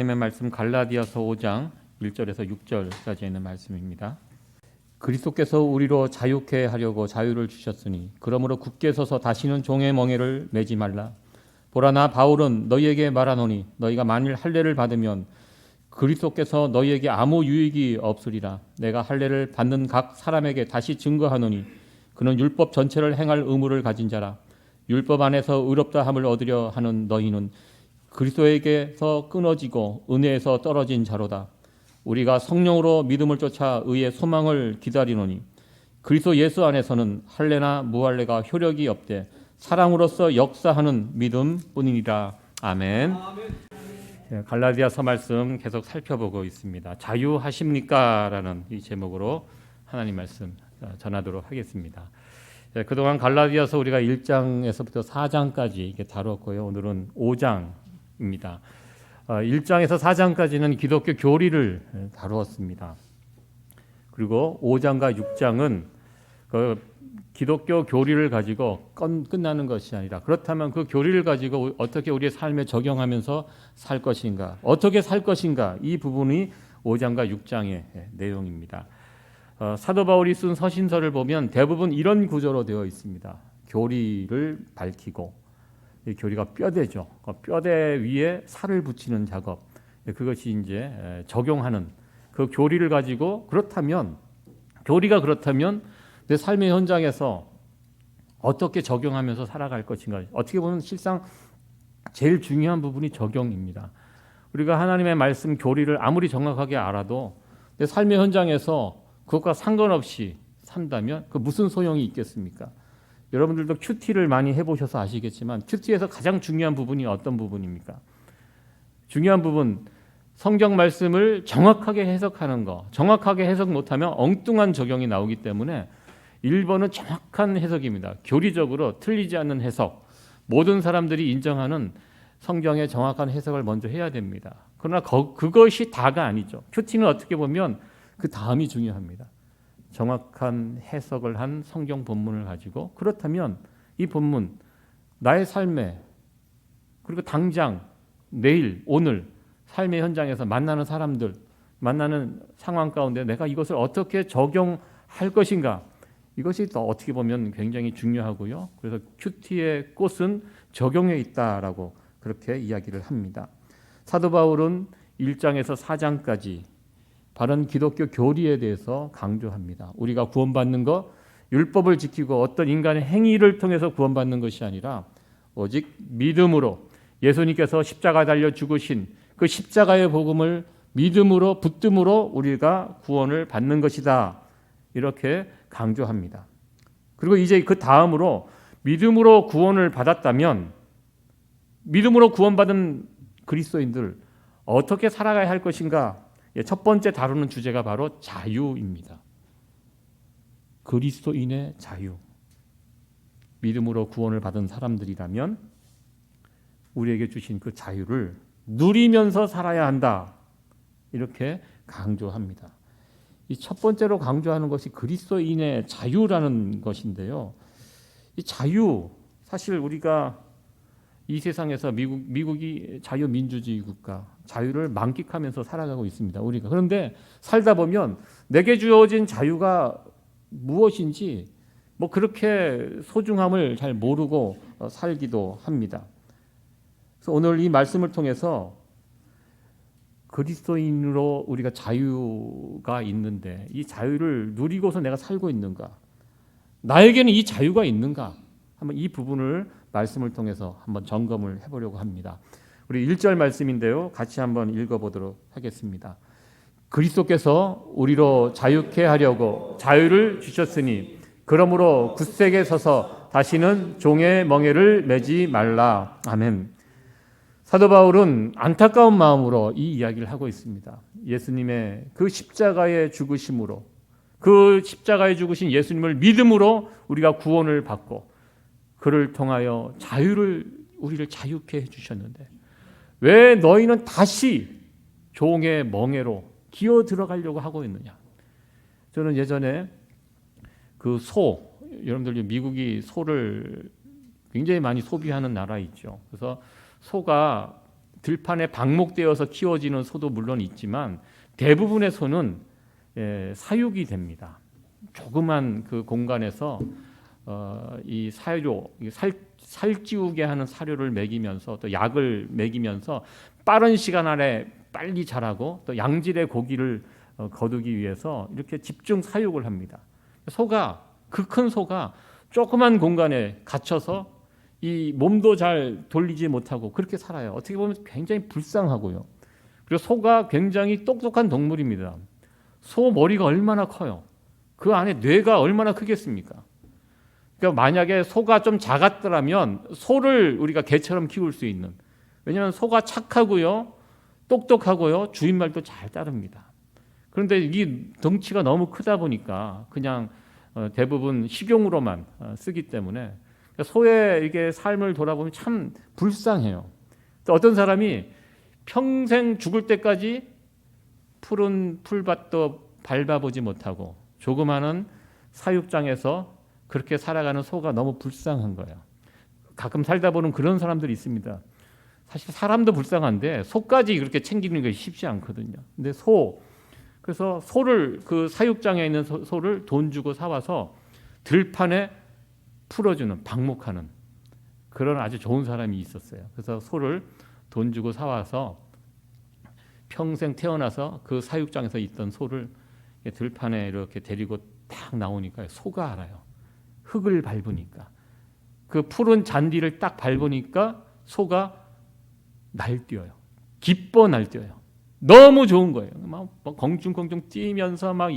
하나님의 말씀 갈라디아서 5장 1절에서 6절까지 있는 말씀입니다. 그리스도께서 우리로 자유케 하려고 자유를 주셨으니 그러므로 굳게 서서 다시는 종의 멍에를 매지 말라. 보라, 나 바울은 너희에게 말하노니 너희가 만일 할례를 받으면 그리스도께서 너희에게 아무 유익이 없으리라. 내가 할례를 받는 각 사람에게 다시 증거하노니 그는 율법 전체를 행할 의무를 가진 자라. 율법 안에서 의롭다함을 얻으려 하는 너희는 그리스도에게서 끊어지고 은혜에서 떨어진 자로다. 우리가 성령으로 믿음을 쫓아 의의 소망을 기다리노니 그리스도 예수 안에서는 할례나 무할례가 효력이 없되 사랑으로서 역사하는 믿음뿐이니라. 아멘. 갈라디아서 말씀 계속 살펴보고 있습니다. 자유하십니까? 라는 이 제목으로 하나님 말씀 전하도록 하겠습니다. 그동안 갈라디아서 우리가 1장에서부터 4장까지 이렇게 다뤘고요. 오늘은 5장입니다. 1장에서 4장까지는 기독교 교리를 다루었습니다. 그리고 5장과 6장은 그 기독교 교리를 가지고 끝나는 것이 아니라 그렇다면 그 교리를 가지고 어떻게 우리의 삶에 적용하면서 살 것인가, 어떻게 살 것인가, 이 부분이 5장과 6장의 내용입니다. 사도 바울이 쓴 서신서를 보면 대부분 이런 구조로 되어 있습니다. 교리를 밝히고, 이 교리가 뼈대죠. 뼈대 위에 살을 붙이는 작업. 그것이 이제 적용하는 그 교리를 가지고 교리가 그렇다면 내 삶의 현장에서 어떻게 적용하면서 살아갈 것인가. 어떻게 보면 실상 제일 중요한 부분이 적용입니다. 우리가 하나님의 말씀 교리를 아무리 정확하게 알아도 내 삶의 현장에서 그것과 상관없이 산다면 그 무슨 소용이 있겠습니까? 여러분들도 큐티를 많이 해보셔서 아시겠지만 큐티에서 가장 중요한 부분이 어떤 부분입니까? 중요한 부분, 성경 말씀을 정확하게 해석하는 거. 정확하게 해석 못하면 엉뚱한 적용이 나오기 때문에 1번은 정확한 해석입니다. 교리적으로 틀리지 않는 해석. 모든 사람들이 인정하는 성경의 정확한 해석을 먼저 해야 됩니다. 그러나 그것이 다가 아니죠. 큐티는 어떻게 보면 그 다음이 중요합니다. 정확한 해석을 한 성경 본문을 가지고 그렇다면 이 본문 나의 삶에 그리고 당장 내일 오늘 삶의 현장에서 만나는 사람들 만나는 상황 가운데 내가 이것을 어떻게 적용할 것인가, 이것이 또 어떻게 보면 굉장히 중요하고요. 그래서 큐티의 꽃은 적용에 있다라고 그렇게 이야기를 합니다. 사도 바울은 1장에서 4장까지 바른 기독교 교리에 대해서 강조합니다. 우리가 구원받는 것, 율법을 지키고 어떤 인간의 행위를 통해서 구원받는 것이 아니라 오직 믿음으로 예수님께서 십자가 달려 죽으신 그 십자가의 복음을 믿음으로 붙듦으로 우리가 구원을 받는 것이다. 이렇게 강조합니다. 그리고 이제 그 다음으로 믿음으로 구원을 받았다면 믿음으로 구원받은 그리스도인들 어떻게 살아가야 할 것인가? 첫 번째 다루는 주제가 바로 자유입니다. 그리스도인의 자유. 믿음으로 구원을 받은 사람들이라면 우리에게 주신 그 자유를 누리면서 살아야 한다. 이렇게 강조합니다. 이 첫 번째로 강조하는 것이 그리스도인의 자유라는 것인데요. 이 자유, 사실 우리가 이 세상에서 미국이 자유민주주의 국가, 자유를 만끽하면서 살아가고 있습니다. 우리가. 그런데 살다 보면 내게 주어진 자유가 무엇인지 그렇게 소중함을 잘 모르고 살기도 합니다. 그래서 오늘 이 말씀을 통해서 그리스도인으로 우리가 자유가 있는데 이 자유를 누리고서 내가 살고 있는가? 나에게는 이 자유가 있는가? 한번 이 부분을 말씀을 통해서 한번 점검을 해보려고 합니다. 우리 1절 말씀인데요. 같이 한번 읽어보도록 하겠습니다. 그리스도께서 우리로 자유케 하려고 자유를 주셨으니 그러므로 굳세게 서서 다시는 종의 멍에를 매지 말라. 아멘. 사도 바울은 안타까운 마음으로 이 이야기를 하고 있습니다. 예수님의 그 십자가의 죽으심으로, 그 십자가에 죽으신 예수님을 믿음으로 우리가 구원을 받고 그를 통하여 우리를 자유케 해주셨는데 왜 너희는 다시 종의 멍에로 기어 들어가려고 하고 있느냐? 저는 예전에 여러분들 미국이 소를 굉장히 많이 소비하는 나라 있죠. 그래서 소가 들판에 방목되어서 키워지는 소도 물론 있지만 대부분의 소는 사육이 됩니다. 조그만 그 공간에서 이 사료, 살찌우게 하는 사료를 먹이면서 또 약을 먹이면서 빠른 시간 안에 빨리 자라고 또 양질의 고기를 거두기 위해서 이렇게 집중 사육을 합니다. 소가, 그 큰 소가 조그만 공간에 갇혀서 이 몸도 잘 돌리지 못하고 그렇게 살아요. 어떻게 보면 굉장히 불쌍하고요. 그리고 소가 굉장히 똑똑한 동물입니다. 소 머리가 얼마나 커요. 그 안에 뇌가 얼마나 크겠습니까? 그러니까 만약에 소가 좀 작았더라면 소를 우리가 개처럼 키울 수 있는, 왜냐하면 소가 착하고요, 똑똑하고요, 주인 말도 잘 따릅니다. 그런데 이 덩치가 너무 크다 보니까 그냥 대부분 식용으로만 쓰기 때문에 소의 이게 삶을 돌아보면 참 불쌍해요. 또 어떤 사람이 평생 죽을 때까지 푸른 풀밭도 밟아보지 못하고 조그마한 사육장에서 그렇게 살아가는 소가 너무 불쌍한 거예요. 가끔 살다 보는 그런 사람들이 있습니다. 사실 사람도 불쌍한데 소까지 그렇게 챙기는 것이 쉽지 않거든요. 근데 그래서 소를, 그 사육장에 있는 소를 돈 주고 사와서 들판에 풀어주는, 방목하는 그런 아주 좋은 사람이 있었어요. 그래서 소를 돈 주고 사와서 평생 태어나서 그 사육장에서 있던 소를 들판에 이렇게 데리고 딱 나오니까 소가 알아요. 흙을 밟으니까, 그 푸른 잔디를 딱 밟으니까 소가 날뛰어요. 기뻐 날뛰어요. 너무 좋은 거예요. 막 공중공중 뛰면서 막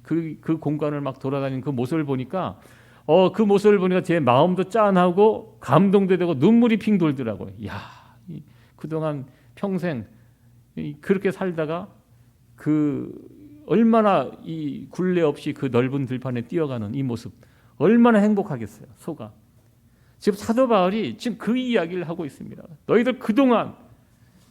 그 공간을 막 돌아다니는 그 모습을 보니까 그 모습을 보니까 제 마음도 짠하고 감동도 되고 눈물이 핑 돌더라고요. 야, 그동안 평생 그렇게 살다가 얼마나 이 굴레 없이 그 넓은 들판에 뛰어가는 이 모습, 얼마나 행복하겠어요, 소가. 지금 사도 바울이 지금 그 이야기를 하고 있습니다. 너희들 그동안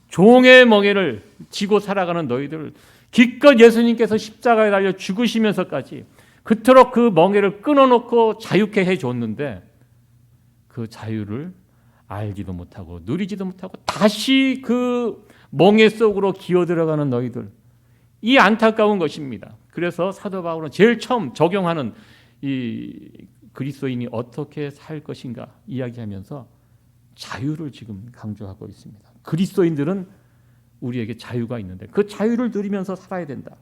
종의 멍에를 지고 살아가는 너희들, 기껏 예수님께서 십자가에 달려 죽으시면서까지 그토록 그 멍에를 끊어놓고 자유케 해줬는데 그 자유를 알지도 못하고 누리지도 못하고 다시 그 멍에 속으로 기어들어가는 너희들, 이 안타까운 것입니다. 그래서 사도 바울은 제일 처음 적용하는 이 그리스도인이 어떻게 살 것인가 이야기하면서 자유를 지금 강조하고 있습니다. 그리스도인들은 우리에게 자유가 있는데 그 자유를 누리면서 살아야 된다,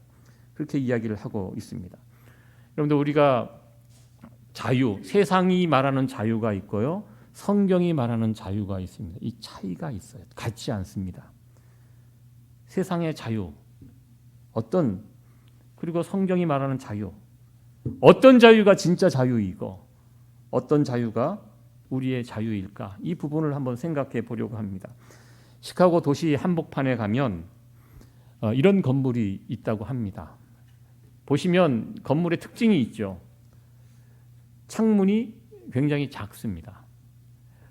그렇게 이야기를 하고 있습니다. 여러분들, 우리가 자유, 세상이 말하는 자유가 있고요, 성경이 말하는 자유가 있습니다. 이 차이가 있어요. 같지 않습니다. 세상의 자유, 그리고 성경이 말하는 자유, 어떤 자유가 진짜 자유이고 어떤 자유가 우리의 자유일까? 이 부분을 한번 생각해 보려고 합니다. 시카고 도시 한복판에 가면 이런 건물이 있다고 합니다. 보시면 건물의 특징이 있죠. 창문이 굉장히 작습니다.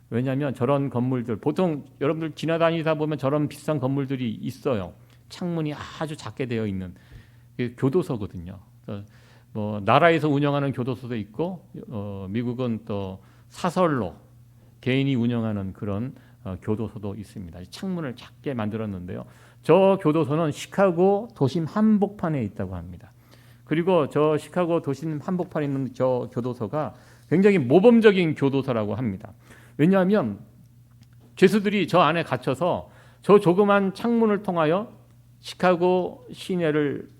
왜냐하면 저런 건물들, 보통 여러분들 지나다니다 보면 저런 비싼 건물들이 있어요. 창문이 아주 작게 되어 있는 교도소거든요. 뭐 나라에서 운영하는 교도소도 있고, 미국은 또 사설로 개인이 운영하는 그런 교도소도 있습니다. 창문을 작게 만들었는데요. 저 교도소는 시카고 도심 한복판에 있다고 합니다. 그리고 저 시카고 도심 한복판에 있는 저 교도소가 굉장히 모범적인 교도소라고 합니다. 왜냐하면 죄수들이 저 안에 갇혀서 저 조그만 창문을 통하여 시카고 시내를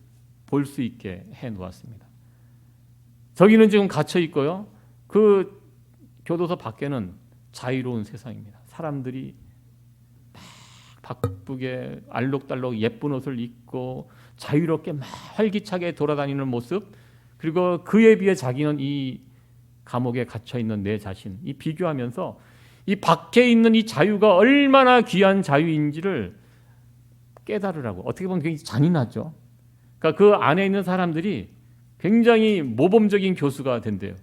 볼 수 있게 해놓았습니다. 저기는 지금 갇혀 있고요, 그 교도소 밖에는 자유로운 세상입니다. 사람들이 막 바쁘게 알록달록 예쁜 옷을 입고 자유롭게 막 활기차게 돌아다니는 모습, 그리고 그에 비해 자기는 이 감옥에 갇혀 있는 내 자신, 이 비교하면서 이 밖에 있는 이 자유가 얼마나 귀한 자유인지를 깨달으라고, 어떻게 보면 굉장히 잔인하죠. 그러니까 그 안에 있는 사람들이 굉장히 모범적인 교수가 된대요.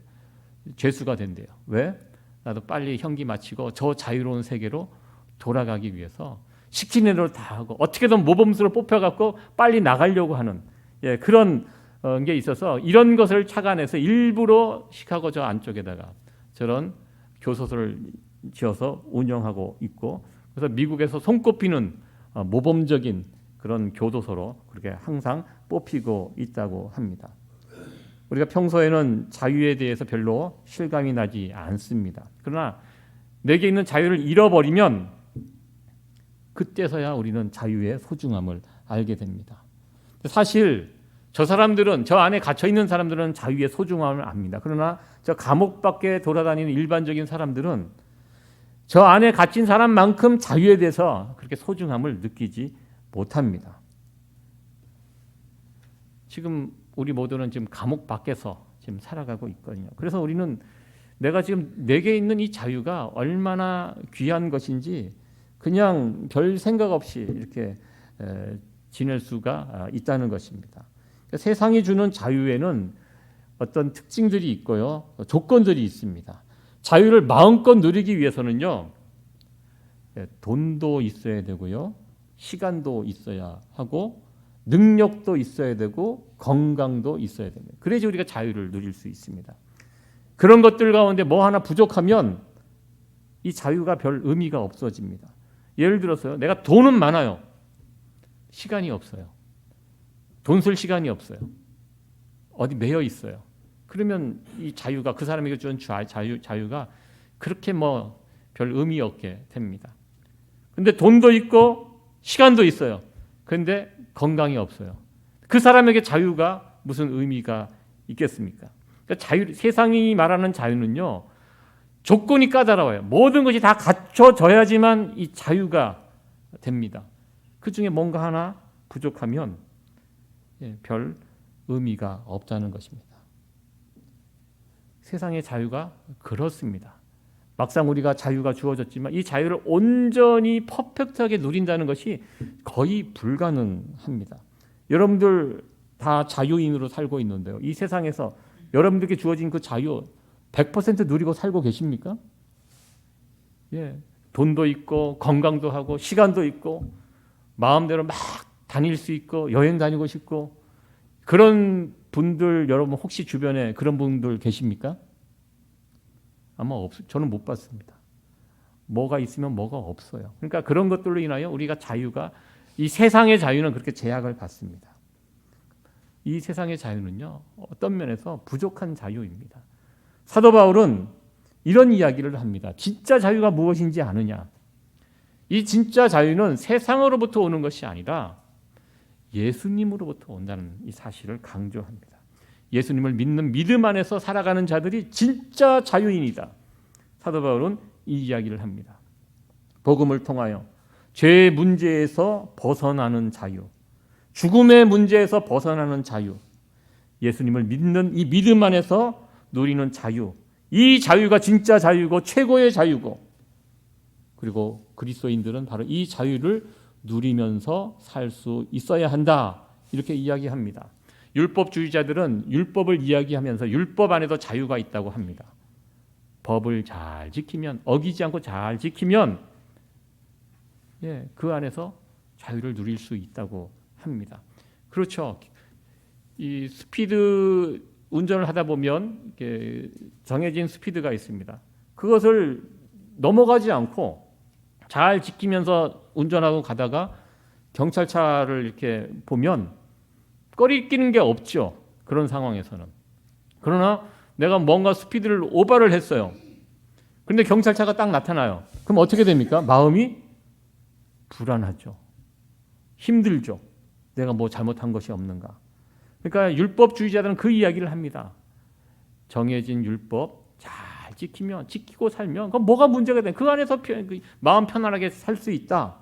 죄수가 된대요. 왜? 나도 빨리 형기 마치고 저 자유로운 세계로 돌아가기 위해서 시키는 대로 다 하고 어떻게든 모범수로 뽑혀갖고 빨리 나가려고 하는 그런 게 있어서 이런 것을 착안해서 일부러 시카고 저 안쪽에다가 저런 교도소를 지어서 운영하고 있고, 그래서 미국에서 손꼽히는 모범적인 그런 교도소로 그렇게 항상 뽑히고 있다고 합니다. 우리가 평소에는 자유에 대해서 별로 실감이 나지 않습니다. 그러나 내게 있는 자유를 잃어버리면 그때서야 우리는 자유의 소중함을 알게 됩니다. 사실 저 사람들은, 저 안에 갇혀 있는 사람들은 자유의 소중함을 압니다. 그러나 저 감옥 밖에 돌아다니는 일반적인 사람들은 저 안에 갇힌 사람만큼 자유에 대해서 그렇게 소중함을 느끼지 못합니다. 지금 우리 모두는 지금 감옥 밖에서 지금 살아가고 있거든요. 그래서 우리는 내가 지금 내게 있는 이 자유가 얼마나 귀한 것인지 그냥 별 생각 없이 이렇게 지낼 수가 있다는 것입니다. 세상이 주는 자유에는 어떤 특징들이 있고요, 조건들이 있습니다. 자유를 마음껏 누리기 위해서는요, 돈도 있어야 되고요, 시간도 있어야 하고, 능력도 있어야 되고, 건강도 있어야 됩니다. 그래야지 우리가 자유를 누릴 수 있습니다. 그런 것들 가운데 뭐 하나 부족하면 이 자유가 별 의미가 없어집니다. 예를 들어서요, 내가 돈은 많아요, 시간이 없어요. 돈 쓸 시간이 없어요. 어디 매여 있어요. 그러면 이 자유가, 그 사람에게 준 자유가 그렇게 뭐 별 의미 없게 됩니다. 근데 돈도 있고 시간도 있어요. 그런데 건강이 없어요. 그 사람에게 자유가 무슨 의미가 있겠습니까? 그러니까 세상이 말하는 자유는요, 조건이 까다로워요. 모든 것이 다 갖춰져야지만 이 자유가 됩니다. 그 중에 뭔가 하나 부족하면 별 의미가 없다는 것입니다. 세상의 자유가 그렇습니다. 막상 우리가 자유가 주어졌지만 이 자유를 온전히 퍼펙트하게 누린다는 것이 거의 불가능합니다. 여러분들 다 자유인으로 살고 있는데요, 이 세상에서 여러분들께 주어진 그 자유 100% 누리고 살고 계십니까? 돈도 있고 건강도 하고 시간도 있고 마음대로 막 다닐 수 있고 여행 다니고 싶고, 그런 분들 여러분 혹시 주변에 그런 분들 계십니까? 아마 저는 못 봤습니다. 뭐가 있으면 뭐가 없어요. 그러니까 그런 것들로 인하여 우리가 자유가, 이 세상의 자유는 그렇게 제약을 받습니다. 이 세상의 자유는요, 어떤 면에서 부족한 자유입니다. 사도 바울은 이런 이야기를 합니다. 진짜 자유가 무엇인지 아느냐? 이 진짜 자유는 세상으로부터 오는 것이 아니라 예수님으로부터 온다는 이 사실을 강조합니다. 예수님을 믿는 믿음 안에서 살아가는 자들이 진짜 자유인이다. 사도 바울은 이 이야기를 합니다. 복음을 통하여 죄의 문제에서 벗어나는 자유, 죽음의 문제에서 벗어나는 자유, 예수님을 믿는 이 믿음 안에서 누리는 자유, 이 자유가 진짜 자유고 최고의 자유고, 그리고 그리스도인들은 바로 이 자유를 누리면서 살 수 있어야 한다, 이렇게 이야기합니다. 율법주의자들은 율법을 이야기하면서 율법 안에도 자유가 있다고 합니다. 법을 잘 지키면, 어기지 않고 잘 지키면 그 안에서 자유를 누릴 수 있다고 합니다. 그렇죠. 이 스피드 운전을 하다 보면 정해진 스피드가 있습니다. 그것을 넘어가지 않고 잘 지키면서 운전하고 가다가 경찰차를 이렇게 보면 꺼리끼는 게 없죠. 그런 상황에서는. 그러나 내가 뭔가 스피드를 오버를 했어요. 그런데 경찰차가 딱 나타나요. 그럼 어떻게 됩니까? 마음이 불안하죠. 힘들죠. 내가 뭐 잘못한 것이 없는가. 그러니까 율법주의자들은 그 이야기를 합니다. 정해진 율법 잘 지키고 살면 그럼 뭐가 문제가 돼? 그 안에서 마음 편안하게 살 수 있다.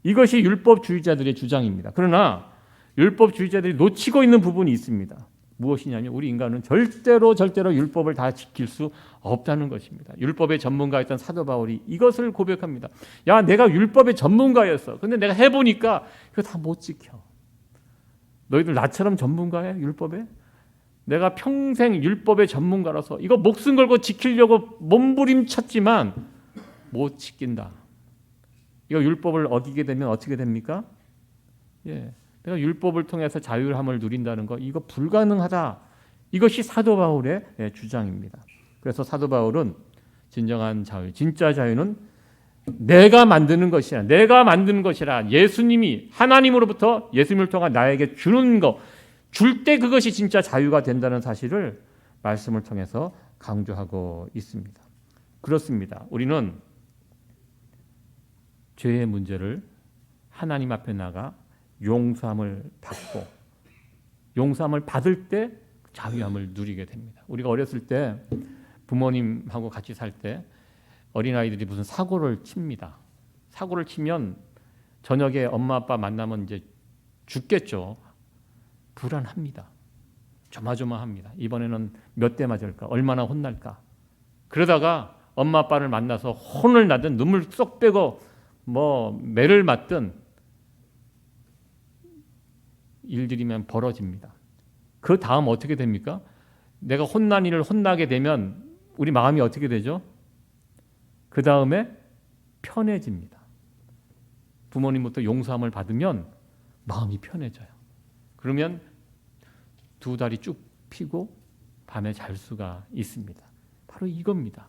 이것이 율법주의자들의 주장입니다. 그러나 율법주의자들이 놓치고 있는 부분이 있습니다. 무엇이냐면 우리 인간은 절대로 율법을 다 지킬 수 없다는 것입니다. 율법의 전문가였던 사도 바울이 이것을 고백합니다. 야, 내가 율법의 전문가였어. 근데 내가 해보니까 이거 다 못 지켜. 너희들 나처럼 전문가야, 율법에? 내가 평생 율법의 전문가라서 이거 목숨 걸고 지키려고 몸부림쳤지만 못 지킨다. 이거 율법을 어기게 되면 어떻게 됩니까? 내가 율법을 통해서 자유함을 누린다는 거, 이거 불가능하다. 이것이 사도 바울의 주장입니다. 그래서 사도 바울은 진정한 자유, 진짜 자유는 내가 만드는 것이라, 내가 만드는 것이라, 예수님이 하나님으로부터 예수님을 통한 나에게 주는 것, 줄 때 그것이 진짜 자유가 된다는 사실을 말씀을 통해서 강조하고 있습니다. 그렇습니다. 우리는 죄의 문제를 하나님 앞에 나가 용서함을 받고, 용서함을 받을 때 자유함을 누리게 됩니다. 우리가 어렸을 때 부모님하고 같이 살 때 어린아이들이 무슨 사고를 칩니다. 사고를 치면 저녁에 엄마 아빠 만나면 이제 죽겠죠. 불안합니다. 조마조마합니다. 이번에는 몇 대 맞을까? 얼마나 혼날까? 그러다가 엄마 아빠를 만나서 혼을 나든 눈물 쏙 빼고 뭐 매를 맞든 일들이면 벌어집니다. 그 다음 어떻게 됩니까? 내가 혼난 일을 혼나게 되면 우리 마음이 어떻게 되죠? 그 다음에 편해집니다. 부모님부터 용서함을 받으면 마음이 편해져요. 그러면 두 다리 쭉 펴고 밤에 잘 수가 있습니다. 바로 이겁니다.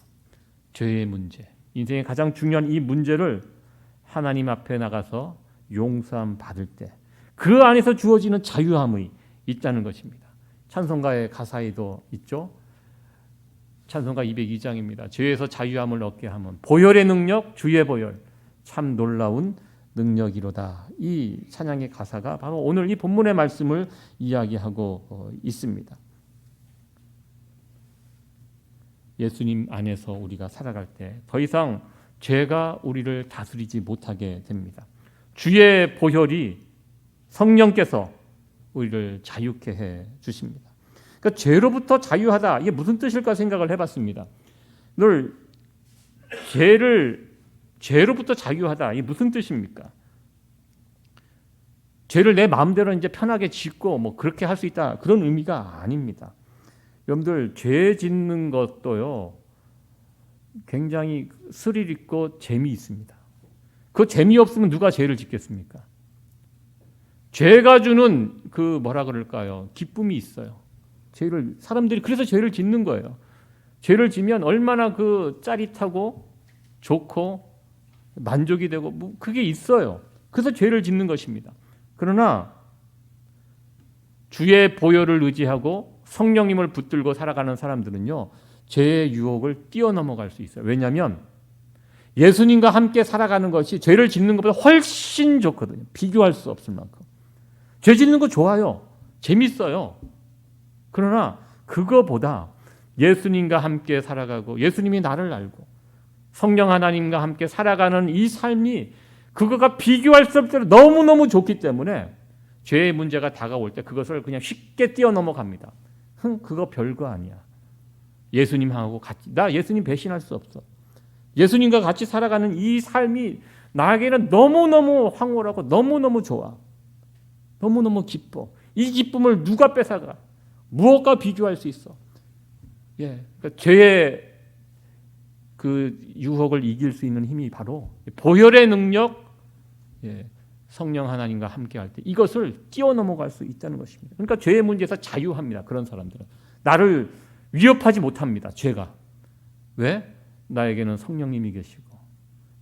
죄의 문제, 인생의 가장 중요한 이 문제를 하나님 앞에 나가서 용서함 받을 때 그 안에서 주어지는 자유함이 있다는 것입니다. 찬송가의 가사에도 있죠. 찬송가 202장입니다. 죄에서 자유함을 얻게 하면 보혈의 능력, 주의 보혈, 참 놀라운 능력이로다. 이 찬양의 가사가 바로 오늘 이 본문의 말씀을 이야기하고 있습니다. 예수님 안에서 우리가 살아갈 때 더 이상 죄가 우리를 다스리지 못하게 됩니다. 주의 보혈이 성령께서 우리를 자유케 해 주십니다. 그러니까 죄로부터 자유하다, 이게 무슨 뜻일까 생각을 해봤습니다. 늘 죄로부터 자유하다, 이게 무슨 뜻입니까? 죄를 내 마음대로 이제 편하게 짓고 뭐 그렇게 할 수 있다, 그런 의미가 아닙니다. 여러분들, 죄 짓는 것도요 굉장히 스릴 있고 재미있습니다. 그 재미없으면 누가 죄를 짓겠습니까? 죄가 주는 그 뭐라 그럴까요? 기쁨이 있어요. 사람들이 그래서 죄를 짓는 거예요. 죄를 지면 얼마나 그 짜릿하고 좋고 만족이 되고 뭐 그게 있어요. 그래서 죄를 짓는 것입니다. 그러나 주의 보혈을 의지하고 성령님을 붙들고 살아가는 사람들은요, 죄의 유혹을 뛰어넘어갈 수 있어요. 왜냐하면 예수님과 함께 살아가는 것이 죄를 짓는 것보다 훨씬 좋거든요. 비교할 수 없을 만큼. 죄 짓는 거 좋아요. 재밌어요. 그러나 그거보다 예수님과 함께 살아가고 예수님이 나를 알고 성령 하나님과 함께 살아가는 이 삶이 그거가 비교할 수 없도록 너무너무 좋기 때문에 죄의 문제가 다가올 때 그것을 그냥 쉽게 뛰어넘어갑니다. 그거 별거 아니야. 예수님하고 같이, 나 예수님 배신할 수 없어. 예수님과 같이 살아가는 이 삶이 나에게는 너무너무 황홀하고 너무너무 좋아. 너무너무 기뻐. 이 기쁨을 누가 뺏어가? 무엇과 비교할 수 있어? 그러니까 죄의 그 유혹을 이길 수 있는 힘이 바로 보혈의 능력, 성령 하나님과 함께할 때 이것을 뛰어넘어갈 수 있다는 것입니다. 그러니까 죄의 문제에서 자유합니다. 그런 사람들은 나를 위협하지 못합니다. 죄가. 왜? 나에게는 성령님이 계시고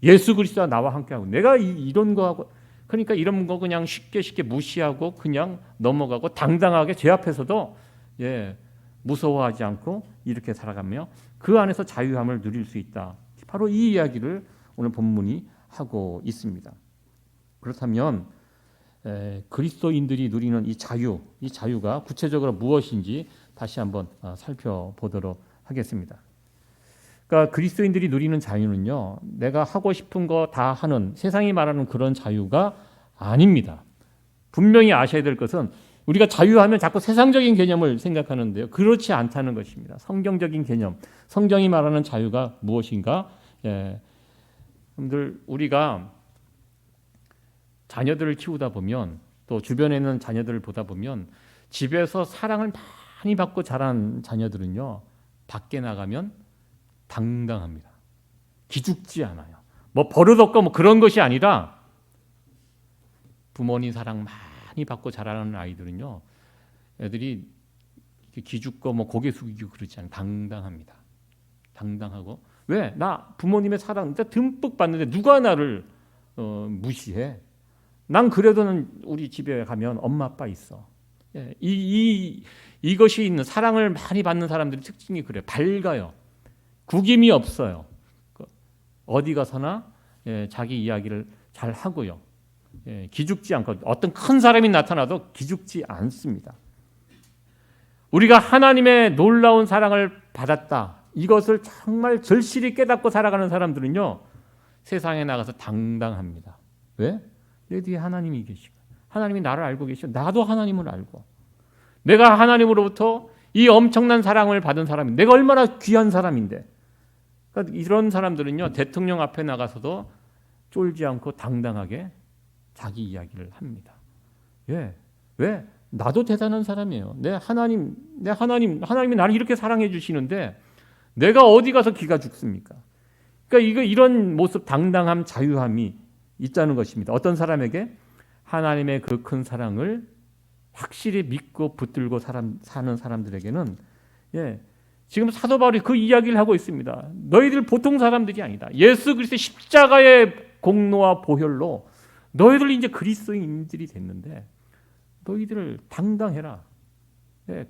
예수 그리스도가 나와 함께하고 내가 이런 거하고, 그러니까 이런 거 그냥 쉽게 무시하고 그냥 넘어가고 당당하게 죄 앞에서도 무서워하지 않고 이렇게 살아가며 그 안에서 자유함을 누릴 수 있다. 바로 이 이야기를 오늘 본문이 하고 있습니다. 그렇다면 그리스도인들이 누리는 이 자유가 구체적으로 무엇인지 다시 한번 살펴보도록 하겠습니다. 그러니까 그리스도인들이 누리는 자유는요, 내가 하고 싶은 거 다 하는 세상이 말하는 그런 자유가 아닙니다. 분명히 아셔야 될 것은 우리가 자유하면 자꾸 세상적인 개념을 생각하는데요, 그렇지 않다는 것입니다. 성경적인 개념, 성경이 말하는 자유가 무엇인가? 여러분들, 우리가 자녀들을 키우다 보면 또 주변에 있는 자녀들을 보다 보면 집에서 사랑을 많이 받고 자란 자녀들은요, 밖에 나가면 당당합니다. 기죽지 않아요. 뭐 버릇없고 뭐 그런 것이 아니라 부모님 사랑 많이 받고 자라는 아이들은요, 애들이 기죽고 뭐 고개 숙이고 그러지 않아요. 당당합니다. 당당하고 왜? 나 부모님의 사랑 진짜 듬뿍 받는데 누가 나를 무시해? 난 그래도 우리 집에 가면 엄마 아빠 있어. 예, 이것이 있는 사랑을 많이 받는 사람들의 특징이 그래요. 밝아요. 구김이 없어요. 어디 가서나 자기 이야기를 잘 하고요. 기죽지 않고 어떤 큰 사람이 나타나도 기죽지 않습니다. 우리가 하나님의 놀라운 사랑을 받았다. 이것을 정말 절실히 깨닫고 살아가는 사람들은요. 세상에 나가서 당당합니다. 왜? 내 뒤에 하나님이 계시고 하나님이 나를 알고 계시고 나도 하나님을 알고 내가 하나님으로부터 이 엄청난 사랑을 받은 사람이 내가 얼마나 귀한 사람인데 그러니까 이런 사람들은요. 대통령 앞에 나가서도 쫄지 않고 당당하게 자기 이야기를 합니다. 예. 왜? 나도 대단한 사람이에요. 하나님이 나를 이렇게 사랑해 주시는데 내가 어디 가서 기가 죽습니까? 그러니까 이런 모습 당당함, 자유함이 있다는 것입니다. 어떤 사람에게 하나님의 그 큰 사랑을 확실히 믿고 붙들고 사는 사람들에게는 지금 사도 바울이 그 이야기를 하고 있습니다. 너희들 보통 사람들이 아니다. 예수 그리스도의 십자가의 공로와 보혈로 너희들 이제 그리스도인들이 됐는데 너희들을 당당해라.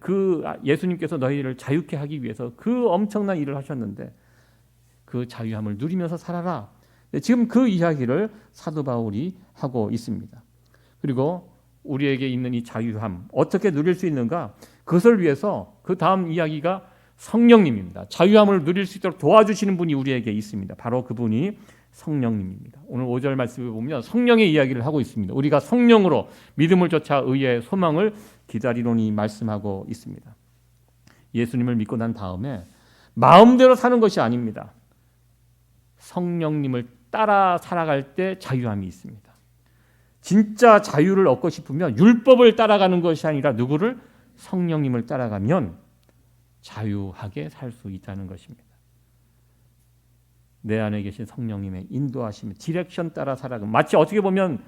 그 예수님께서 너희를 자유케 하기 위해서 그 엄청난 일을 하셨는데 그 자유함을 누리면서 살아라. 지금 그 이야기를 사도 바울이 하고 있습니다. 그리고 우리에게 있는 이 자유함 어떻게 누릴 수 있는가? 그것을 위해서 그 다음 이야기가 성령님입니다. 자유함을 누릴 수 있도록 도와주시는 분이 우리에게 있습니다. 바로 그분이 성령님입니다. 오늘 5절 말씀을 보면 성령의 이야기를 하고 있습니다. 우리가 성령으로 믿음을 쫓아 의의 소망을 기다리노니 말씀하고 있습니다. 예수님을 믿고 난 다음에 마음대로 사는 것이 아닙니다. 성령님을 따라 살아갈 때 자유함이 있습니다. 진짜 자유를 얻고 싶으면 율법을 따라가는 것이 아니라 누구를? 성령님을 따라가면 자유하게 살 수 있다는 것입니다. 내 안에 계신 성령님의 인도하심, 디렉션 따라 살아가는 마치 어떻게 보면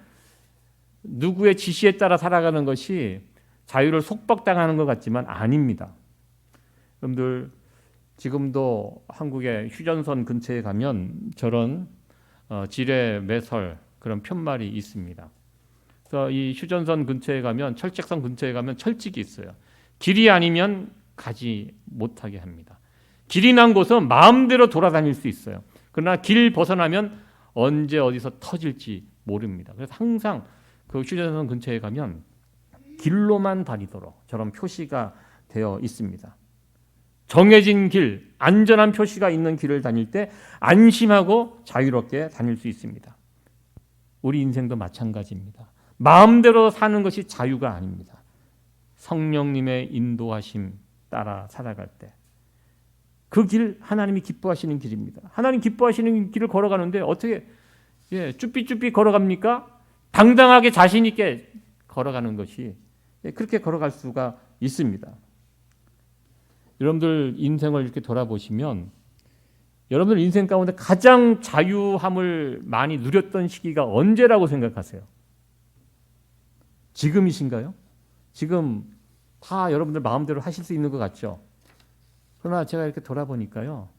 누구의 지시에 따라 살아가는 것이 자유를 속박당하는 것 같지만 아닙니다. 여러분들 지금도 한국의 휴전선 근처에 가면 저런 지뢰 매설 그런 푯말이 있습니다. 그래서 이 휴전선 근처에 가면 철책선 근처에 가면 철칙이 있어요. 길이 아니면 가지 못하게 합니다. 길이 난 곳은 마음대로 돌아다닐 수 있어요. 그러나 길 벗어나면 언제 어디서 터질지 모릅니다. 그래서 항상 그 휴전선 근처에 가면 길로만 다니도록 저런 표시가 되어 있습니다. 정해진 길, 안전한 표시가 있는 길을 다닐 때 안심하고 자유롭게 다닐 수 있습니다. 우리 인생도 마찬가지입니다. 마음대로 사는 것이 자유가 아닙니다. 성령님의 인도하심 따라 살아갈 때 그 길 하나님이 기뻐하시는 길입니다. 하나님 기뻐하시는 길을 걸어가는데 어떻게 쭈삐쭈삐 걸어갑니까? 당당하게 자신 있게 걸어가는 것이 그렇게 걸어갈 수가 있습니다. 여러분들 인생을 이렇게 돌아보시면 여러분들 인생 가운데 가장 자유함을 많이 누렸던 시기가 언제라고 생각하세요? 지금이신가요? 지금 다 여러분들 마음대로 하실 수 있는 것 같죠? 그러나 제가 이렇게 돌아보니까요.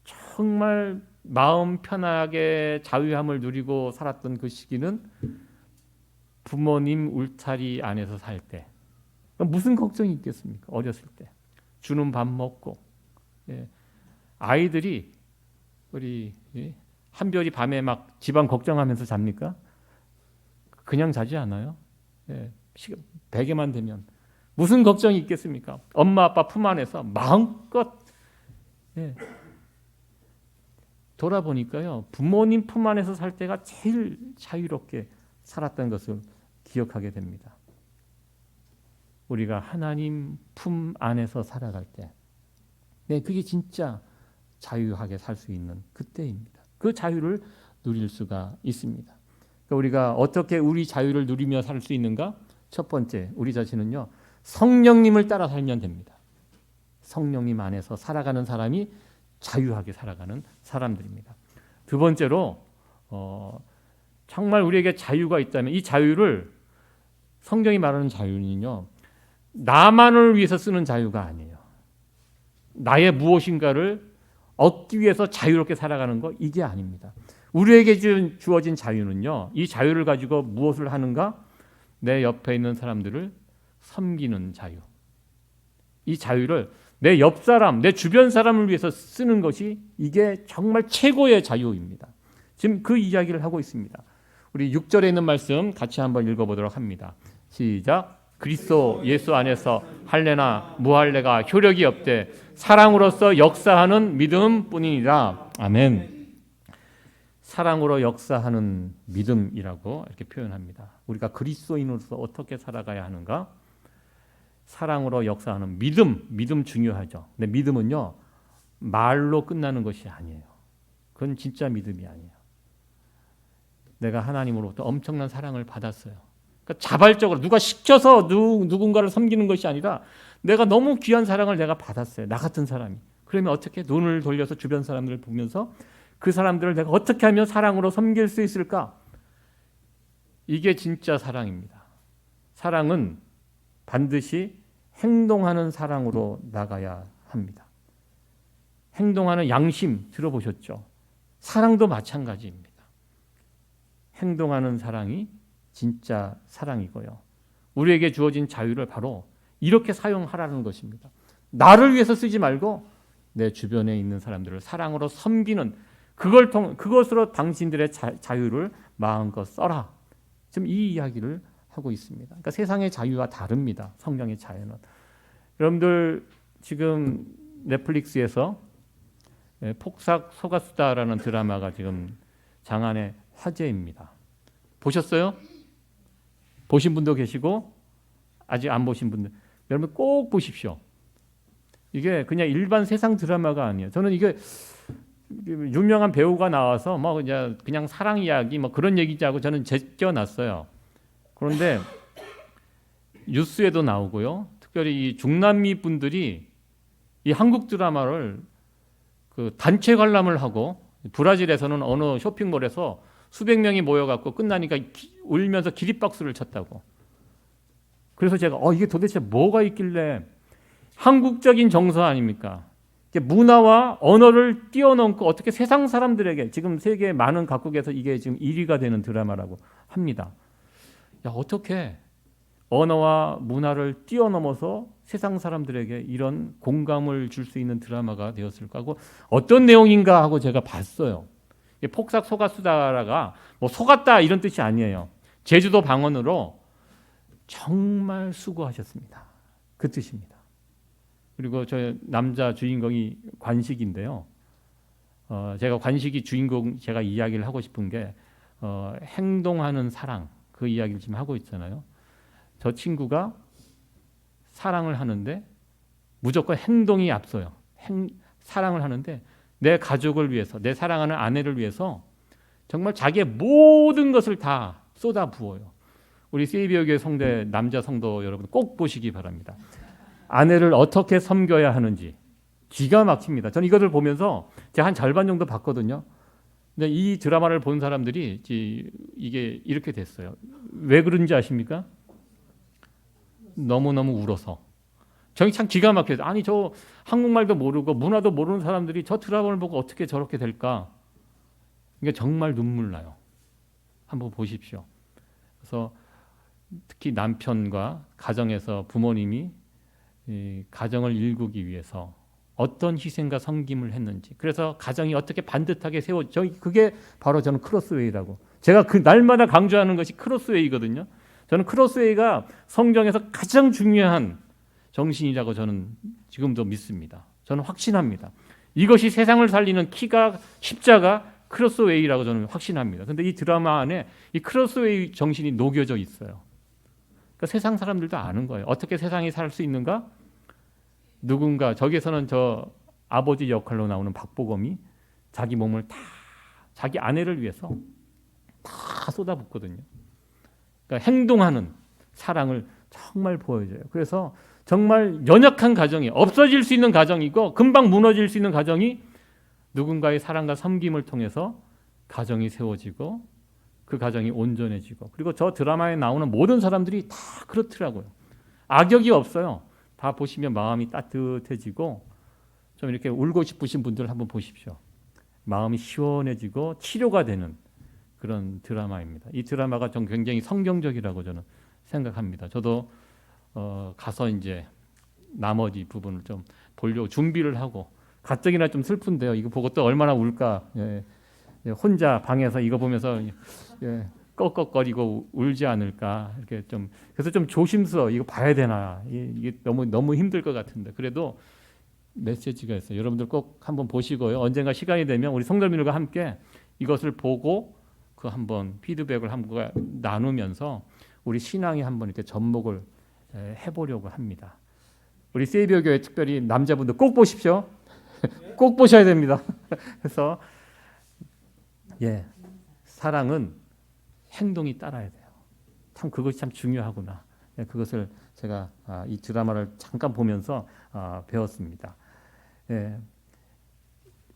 정말 마음 편하게 자유함을 누리고 살았던 그 시기는 부모님 울타리 안에서 살 때. 무슨 걱정이 있겠습니까? 어렸을 때. 주는 밥 먹고. 아이들이 우리 한별이 밤에 막 집안 걱정하면서 잡니까? 그냥 자지 않아요. 베개만 되면. 무슨 걱정이 있겠습니까? 엄마 아빠 품 안에서 마음껏 돌아보니까요. 부모님 품 안에서 살 때가 제일 자유롭게 살았던 것을 기억하게 됩니다. 우리가 하나님 품 안에서 살아갈 때 그게 진짜 자유하게 살 수 있는 그때입니다. 그 자유를 누릴 수가 있습니다. 그러니까 우리가 어떻게 우리 자유를 누리며 살 수 있는가? 첫 번째, 우리 자신은요. 성령님을 따라 살면 됩니다. 성령님 안에서 살아가는 사람이 자유하게 살아가는 사람들입니다. 두 번째로 정말 우리에게 자유가 있다면 이 자유를 성경이 말하는 자유는요. 나만을 위해서 쓰는 자유가 아니에요. 나의 무엇인가를 얻기 위해서 자유롭게 살아가는 거 이게 아닙니다. 우리에게 주어진 자유는요. 이 자유를 가지고 무엇을 하는가? 내 옆에 있는 사람들을 섬기는 자유. 이 자유를 내 옆 사람, 내 주변 사람을 위해서 쓰는 것이 이게 정말 최고의 자유입니다. 지금 그 이야기를 하고 있습니다. 우리 6절에 있는 말씀 같이 한번 읽어보도록 합니다. 시작. 그리스도 예수 안에서 할례나 무할례가 효력이 없되 사랑으로서 역사하는 믿음뿐이니라. 아멘. 사랑으로 역사하는 믿음이라고 이렇게 표현합니다. 우리가 그리스도인으로서 어떻게 살아가야 하는가? 사랑으로 역사하는 믿음 중요하죠. 근데 믿음은요 말로 끝나는 것이 아니에요. 그건 진짜 믿음이 아니에요. 내가 하나님으로부터 엄청난 사랑을 받았어요. 그러니까 자발적으로 누가 시켜서 누군가를 섬기는 것이 아니라 내가 너무 귀한 사랑을 내가 받았어요. 나 같은 사람이. 그러면 어떻게 눈을 돌려서 주변 사람들을 보면서 그 사람들을 내가 어떻게 하면 사랑으로 섬길 수 있을까? 이게 진짜 사랑입니다. 사랑은 반드시 행동하는 사랑으로 나가야 합니다. 행동하는 양심 들어보셨죠? 사랑도 마찬가지입니다. 행동하는 사랑이 진짜 사랑이고요. 우리에게 주어진 자유를 바로 이렇게 사용하라는 것입니다. 나를 위해서 쓰지 말고 내 주변에 있는 사람들을 사랑으로 섬기는 그것으로 당신들의 자유를 마음껏 써라. 지금 이 이야기를 하고 있습니다. 그러니까 세상의 자유와 다릅니다. 성경의 자유는. 여러분들 지금 넷플릭스에서 폭삭 속았수다라는 드라마가 지금 장안의 화제입니다. 보셨어요? 보신 분도 계시고 아직 안 보신 분들 여러분 꼭 보십시오. 이게 그냥 일반 세상 드라마가 아니에요. 저는 이게 유명한 배우가 나와서 뭐 그냥 사랑 이야기 뭐 그런 얘기지 하고 저는 제껴놨어요. 그런데 뉴스에도 나오고요. 특별히 이 중남미 분들이 이 한국 드라마를 그 단체 관람을 하고 브라질에서는 어느 쇼핑몰에서 수백 명이 모여갖고 끝나니까 울면서 기립박수를 쳤다고. 그래서 제가 이게 도대체 뭐가 있길래 한국적인 정서 아닙니까? 문화와 언어를 뛰어넘고 어떻게 세상 사람들에게 지금 세계 많은 각국에서 이게 지금 1위가 되는 드라마라고 합니다. 야, 어떻게 언어와 문화를 뛰어넘어서 세상 사람들에게 이런 공감을 줄 수 있는 드라마가 되었을까 하고 어떤 내용인가 하고 제가 봤어요. 폭삭 속았수다가 뭐 속았다 이런 뜻이 아니에요. 제주도 방언으로 정말 수고하셨습니다. 그 뜻입니다. 그리고 저 남자 주인공이 관식인데요. 제가 관식이 주인공 제가 이야기를 하고 싶은 게 행동하는 사랑 그 이야기를 지금 하고 있잖아요. 저 친구가 사랑을 하는데 무조건 행동이 앞서요. 사랑을 하는데 내 가족을 위해서 내 사랑하는 아내를 위해서 정말 자기의 모든 것을 다 쏟아 부어요. 우리 세이비어교회 성대 남자 성도 여러분 꼭 보시기 바랍니다. 아내를 어떻게 섬겨야 하는지 기가 막힙니다. 저는 이것을 보면서 제가 한 절반 정도 봤거든요. 근데 이 드라마를 본 사람들이 이게 이렇게 됐어요. 왜 그런지 아십니까? 너무너무 울어서. 저는 참 기가 막혀요. 아니 저 한국말도 모르고 문화도 모르는 사람들이 저 드라마를 보고 어떻게 저렇게 될까? 이게 정말 눈물 나요. 한번 보십시오. 그래서 특히 남편과 가정에서 부모님이 이 가정을 일구기 위해서 어떤 희생과 섬김을 했는지 그래서 가정이 어떻게 반듯하게 그게 바로 저는 크로스웨이라고 제가 그 날마다 강조하는 것이 크로스웨이거든요. 저는 크로스웨이가 성경에서 가장 중요한 정신이라고 저는 지금도 믿습니다. 저는 확신합니다. 이것이 세상을 살리는 키가 십자가 크로스웨이라고 저는 확신합니다. 그런데 이 드라마 안에 이 크로스웨이 정신이 녹여져 있어요. 그러니까 세상 사람들도 아는 거예요. 어떻게 세상이 살 수 있는가? 누군가 저기에서는 저 아버지 역할로 나오는 박보검이 자기 몸을 다 자기 아내를 위해서 다 쏟아붓거든요. 그러니까 행동하는 사랑을 정말 보여줘요. 그래서 정말 연약한 가정이 없어질 수 있는 가정이고 금방 무너질 수 있는 가정이 누군가의 사랑과 섬김을 통해서 가정이 세워지고 그 가정이 온전해지고 그리고 저 드라마에 나오는 모든 사람들이 다 그렇더라고요. 악역이 없어요. 다 보시면 마음이 따뜻해지고 좀 이렇게 울고 싶으신 분들 한번 보십시오. 마음이 시원해지고 치료가 되는 그런 드라마입니다. 이 드라마가 좀 굉장히 성경적이라고 저는 생각합니다. 저도 가서 이제 나머지 부분을 좀 보려고 준비를 하고 가뜩이나 좀 슬픈데요. 이거 보고 또 얼마나 울까. 예, 예, 혼자 방에서 이거 보면서 예, 꺽꺽거리고 울지 않을까 이렇게 좀 그래서 좀 조심스러워. 이거 봐야 되나 이게 너무 힘들 것 같은데 그래도 메시지가 있어요. 여러분들 꼭 한번 보시고요. 언젠가 시간이 되면 우리 성도님들과 함께 이것을 보고 그 한번 피드백을 한번 나누면서 우리 신앙에 한번 이렇게 접목을 해보려고 합니다. 우리 세이비어 교회 특별히 남자분들 꼭 보십시오. 꼭 보셔야 됩니다. 그래서 예, 사랑은 행동이 따라야 돼요. 참 그것이 참 중요하구나. 예, 그것을 제가 이 드라마를 잠깐 보면서 배웠습니다. 예,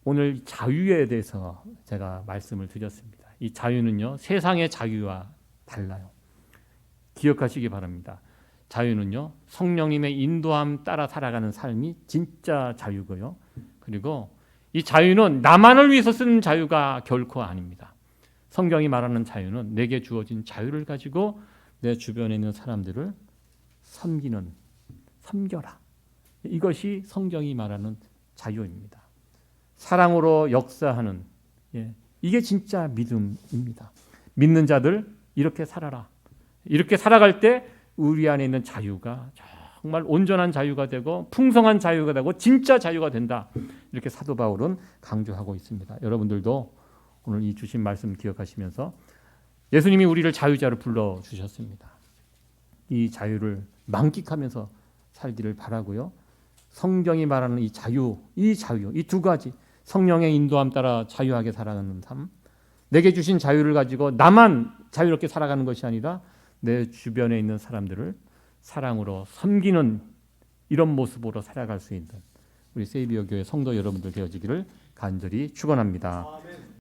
오늘 자유에 대해서 제가 말씀을 드렸습니다. 이 자유는요, 세상의 자유와 달라요. 기억하시기 바랍니다. 자유는요, 성령님의 인도함 따라 살아가는 삶이 진짜 자유고요. 그리고 이 자유는 나만을 위해서 쓰는 자유가 결코 아닙니다. 성경이 말하는 자유는 내게 주어진 자유를 가지고 내 주변에 있는 사람들을 섬겨라. 이것이 성경이 말하는 자유입니다. 사랑으로 역사하는 이게 진짜 믿음입니다. 믿는 자들 이렇게 살아라. 이렇게 살아갈 때 우리 안에 있는 자유가 정말 온전한 자유가 되고 풍성한 자유가 되고 진짜 자유가 된다. 이렇게 사도 바울은 강조하고 있습니다. 여러분들도 오늘 이 주신 말씀 기억하시면서 예수님이 우리를 자유자로 불러주셨습니다. 이 자유를 만끽하면서 살기를 바라고요. 성경이 말하는 이 자유, 이 두 가지 성령의 인도함 따라 자유하게 살아가는 삶, 내게 주신 자유를 가지고 나만 자유롭게 살아가는 것이 아니라 내 주변에 있는 사람들을 사랑으로 섬기는 이런 모습으로 살아갈 수 있는 우리 세이비어 교회 성도 여러분들 되어지기를 간절히 축원합니다.